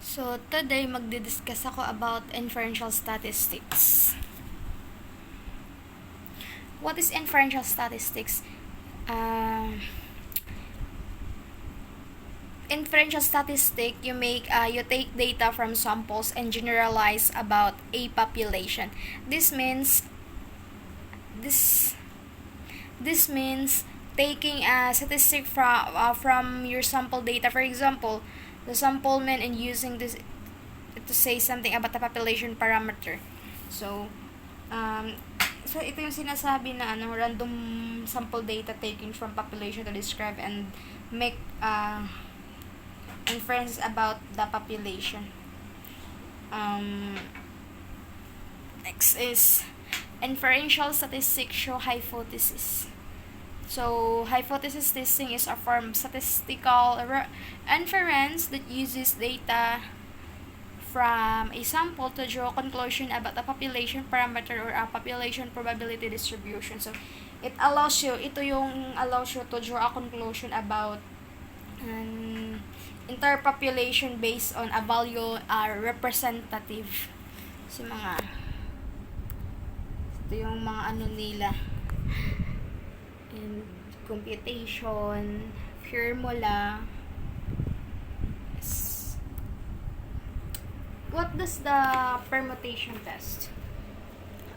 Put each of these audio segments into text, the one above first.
So, today magdi-discuss ako about inferential statistics. What is inferential statistics? Inferential statistic, you take data from samples and generalize about a population. This means taking a statistic from your sample data. For example, the sample mean and using this to say something about the population parameter. So ito yung sinasabi na random sample data taken from population to describe and make inference about the population. Next is inferential statistics show hypothesis. So, hypothesis testing is a form of statistical inference that uses data from a sample to draw a conclusion about a population parameter or a population probability distribution. So, ito yung allows you to draw a conclusion about interpopulation based on a value representative. So, ito yung mga nila. And computation, formula. What does the permutation test?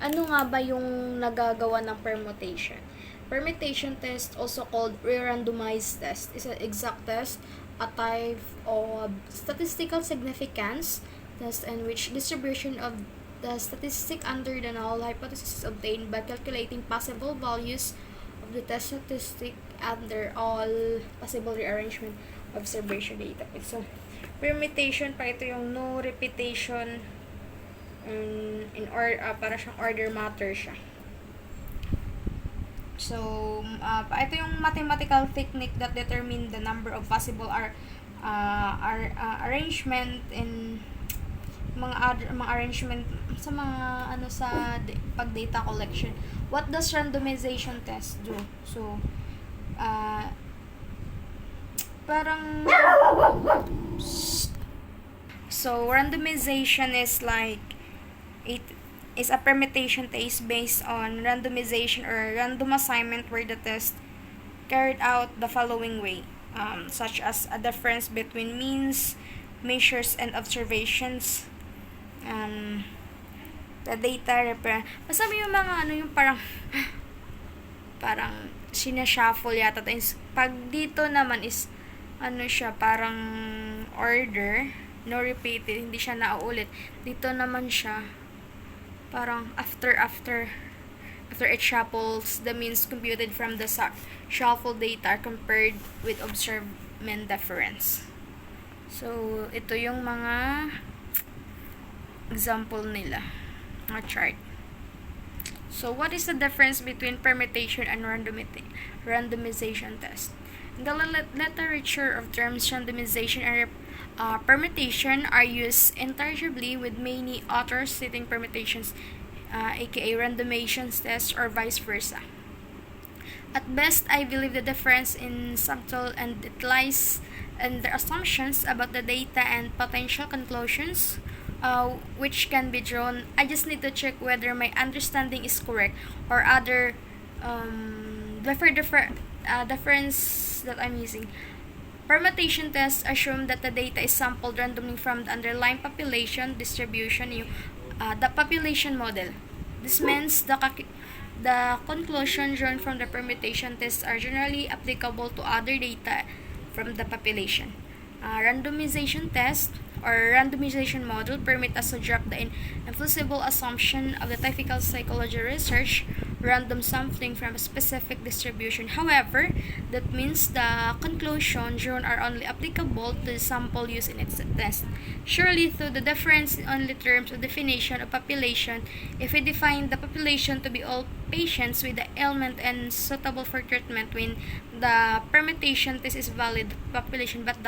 Ano nga ba yung nagagawa ng permutation? Permutation test, also called re-randomized test, is an exact test, a type of statistical significance test in which distribution of the statistic under the null hypothesis is obtained by calculating possible values of the test statistic under all possible rearrangement of observation data. So, permutation pa ito yung no repetition para siyang order matter siya. So, ito yung mathematical technique that determine the number of possible arrangement in mga arrangement sa mga sa pag-data collection. What does randomization test do? So, randomization is like it is a permutation test based on randomization or random assignment where the test carried out the following way, such as a difference between means, measures, and observations. The data basta may yung mga yung parang sinashuffle yata. Pag dito naman is siya parang order, no repeated, hindi siya nauulit. Dito naman siya parang after it shuffles, the means computed from the shuffle data compared with observed mean difference. So ito yung mga example nila, mga chart. So, what is the difference between permutation and randomization test? In the literature of terms randomization and permutation are used interchangeably, with many authors citing permutations, aka randomization test, or vice versa. At best, I believe the difference is subtle, and it lies in the assumptions about the data and potential conclusions which can be drawn. I just need to check whether my understanding is correct or other difference that I'm using. Permutation tests assume that the data is sampled randomly from the underlying population distribution, the population model. This means the conclusion drawn from the permutation tests are generally applicable to other data from the population. Randomization test or randomization model permit us to drop the inflexible assumption of the typical psychology research random sampling from a specific distribution. However, that means the conclusion drawn are only applicable to the sample used in its test. Surely, through the difference in only terms of definition of population, if we define the population to be all patients with the ailment and suitable for treatment, when the permutation test is valid population, but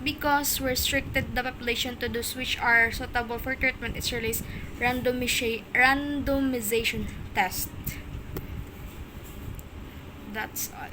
because we restricted the population to those which are suitable for treatment, it's released randomization test. That's all.